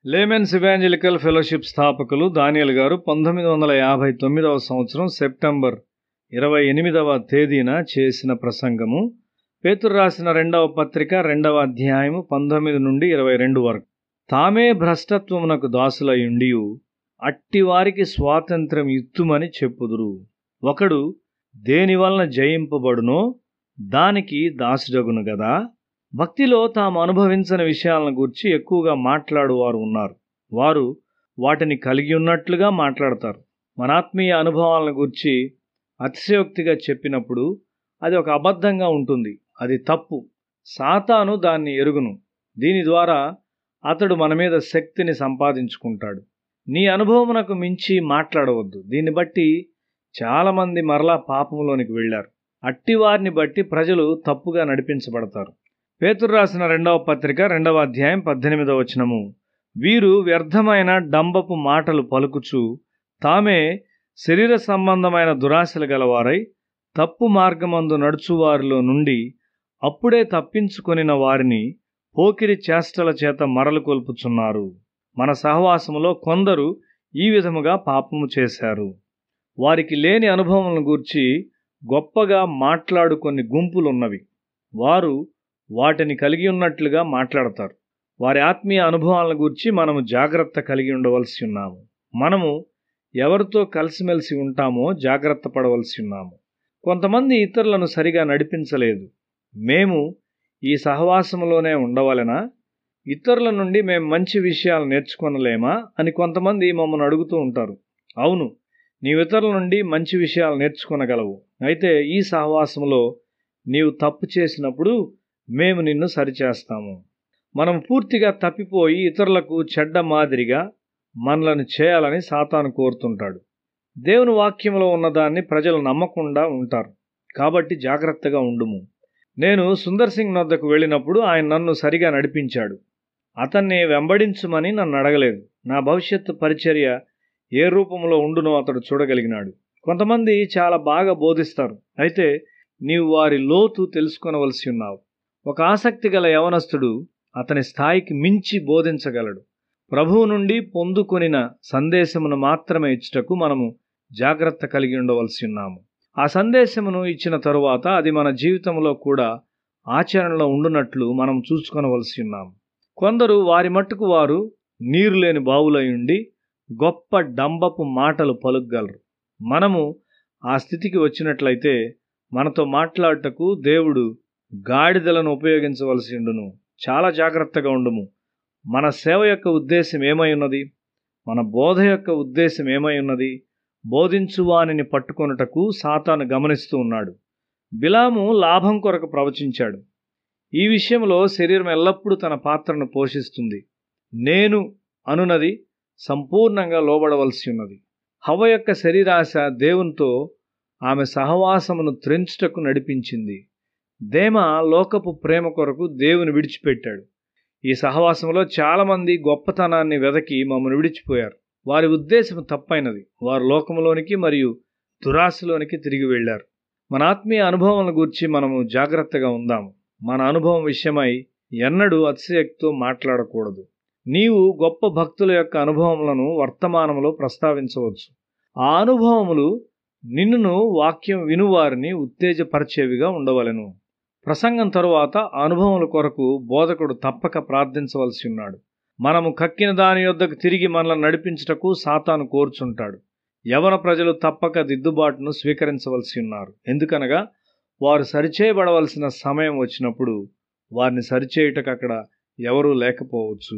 Laymen's evangelical fellowship స్థాపకులు దానియేల్ గారు 1959వ సంవత్సరం సెప్టెంబర్ 28వ తేదీన చేసిన ప్రసంగము పేతురు రాసిన 2వ పత్రిక 2వ అధ్యాయము 19 నుండి 22 వరకు. తామే భ్రష్టత్వమునకు దాసులయుండియు అట్టివారికి స్వాతంత్ర్యం ఇత్తుమని చెప్పుదురు. ఒకడు దేని వలన జయింపబడునో దానికి దాసుడగును గదా. భక్తిలో తాము అనుభవించని విషయాలను గూర్చి ఎక్కువగా మాట్లాడువారు ఉన్నారు. వారు వాటిని కలిగి ఉన్నట్లుగా మాట్లాడతారు. మన ఆత్మీయ అనుభవాలను గూర్చి అతిశయోక్తిగా చెప్పినప్పుడు అది ఒక అబద్ధంగా ఉంటుంది. అది తప్పు. సాతాను దాన్ని ఎరుగును. దీని ద్వారా అతడు మన మీద శక్తిని సంపాదించుకుంటాడు. నీ అనుభవమునకు మించి మాట్లాడవద్దు. దీన్ని బట్టి చాలామంది మరలా పాపంలోనికి వెళ్ళారు. అట్టివారిని బట్టి ప్రజలు తప్పుగా నడిపించబడతారు. పేతురు రాసిన 2వ పత్రిక 2వ అధ్యాయం 18వ వచనము. వీరు వ్యర్థమైన డంబపు మాటలు పలుకుచు తామే శరీర సంబంధమైన దురాశలు గలవారై తప్పు మార్గమందు నడుచువారిలో నుండి అప్పుడే తప్పించుకొనిన వారిని పోకిరి చేష్టల చేత మరలు కొల్పుచున్నారు. మన సహవాసములో కొందరు ఈ విధముగా పాపము చేశారు. వారికి లేని అనుభవములను గూర్చి గొప్పగా మాట్లాడు కొన్ని గుంపులున్నవి. వారు వాటిని కలిగి ఉన్నట్లుగా మాట్లాడతారు. వారి ఆత్మీయ అనుభవాలను గూర్చి మనము జాగ్రత్త కలిగి ఉండవలసి ఉన్నాము. మనము ఎవరితో కలిసిమెలిసి ఉంటామో జాగ్రత్త పడవలసి ఉన్నాము. కొంతమంది ఇతరులను సరిగా నడిపించలేదు. మేము ఈ సహవాసంలోనే ఉండవలెనా? ఇతరుల నుండి మేము మంచి విషయాలు నేర్చుకొనలేమా అని కొంతమంది మమ్మల్ని అడుగుతూ ఉంటారు. అవును, నీవు ఇతరుల నుండి మంచి విషయాలు నేర్చుకొనగలవు. అయితే ఈ సహవాసంలో నీవు తప్పు చేసినప్పుడు మేము నిన్ను సరిచేస్తాము. మనం పూర్తిగా తప్పిపోయి ఇతరులకు చెడ్డ మాదిరిగా మనలను చేయాలని సాతాను కోరుతుంటాడు. దేవుని వాక్యంలో ఉన్నదాన్ని ప్రజలు నమ్మకుండా ఉంటారు. కాబట్టి జాగ్రత్తగా ఉండుము. నేను సుందర్ సింగ్ నొద్దకు వెళ్ళినప్పుడు ఆయన నన్ను సరిగా నడిపించాడు. అతన్ని వెంబడించుమని నన్ను అడగలేదు. నా భవిష్యత్తు పరిచర్య ఏ రూపంలో ఉండునో అతడు చూడగలిగినాడు. కొంతమంది చాలా బాగా బోధిస్తారు. అయితే నీవు వారి లోతు తెలుసుకొనవలసి ఉన్నావు. ఒక ఆసక్తి గల యవనస్తుడు అతని స్థాయికి మించి బోధించగలడు. ప్రభువు నుండి పొందుకొనిన సందేశమును మాత్రమే ఇచ్చుటకు మనము జాగ్రత్త కలిగి ఉండవలసి ఉన్నాము. ఆ సందేశమును ఇచ్చిన తరువాత అది మన జీవితంలో కూడా ఆచరణలో ఉండునట్లు మనం చూసుకొనవలసి ఉన్నాము. కొందరు వారి మట్టుకు వారు నీరు లేని బావులై ఉండి గొప్ప డంబపు మాటలు పలుకగలరు. మనము ఆ స్థితికి వచ్చినట్లయితే మనతో మాట్లాడుటకు దేవుడు గాడిదలను ఉపయోగించవలసి ఉండును. చాలా జాగ్రత్తగా ఉండుము. మన సేవ యొక్క ఉద్దేశం ఏమై ఉన్నది? మన బోధ యొక్క ఉద్దేశం ఏమై ఉన్నది? బోధించువానిని పట్టుకొనుటకు సాతాను గమనిస్తూ ఉన్నాడు. బిలాము లాభం కొరకు ప్రవచించాడు. ఈ విషయంలో శరీరం ఎల్లప్పుడూ తన పాత్రను పోషిస్తుంది. నేను అనునది సంపూర్ణంగా లోబడవలసి ఉన్నది. హవ్వ యొక్క శరీరాశ దేవునితో ఆమె సహవాసమును త్రెంచుటకు నడిపించింది. దేమ లోకపు ప్రేమ కొరకు దేవుని విడిచిపెట్టాడు. ఈ సహవాసంలో చాలామంది గొప్పతనాన్ని వెదకి మమ్మల్ని విడిచిపోయారు. వారి ఉద్దేశం తప్పైనది. వారు లోకంలోనికి మరియు దురాశలోనికి తిరిగి వెళ్ళారు. మన ఆత్మీయ అనుభవాలను గూర్చి మనము జాగ్రత్తగా ఉందాము. మన అనుభవం విషయమై ఎన్నడూ అతిశయక్తితో మాట్లాడకూడదు. నీవు గొప్ప భక్తుల యొక్క అనుభవములను వర్తమానంలో ప్రస్తావించవచ్చు. ఆ అనుభవములు నిన్నును వాక్యం వినువారిని ఉత్తేజపరిచేవిగా ఉండవలెను. ప్రసంగం తరువాత అనుభవముల కొరకు బోధకుడు తప్పక ప్రార్థించవలసి ఉన్నాడు. మనము కక్కిన దాని యొద్దకు తిరిగి మనల్ని నడిపించుటకు సాతాను కోరుచుంటాడు. యవన ప్రజలు తప్పక దిద్దుబాటును స్వీకరించవలసి ఉన్నారు. ఎందుకనగా వారు సరిచేయబడవలసిన సమయం వచ్చినప్పుడు వారిని సరిచేయుటకు అక్కడ ఎవరూ లేకపోవచ్చు.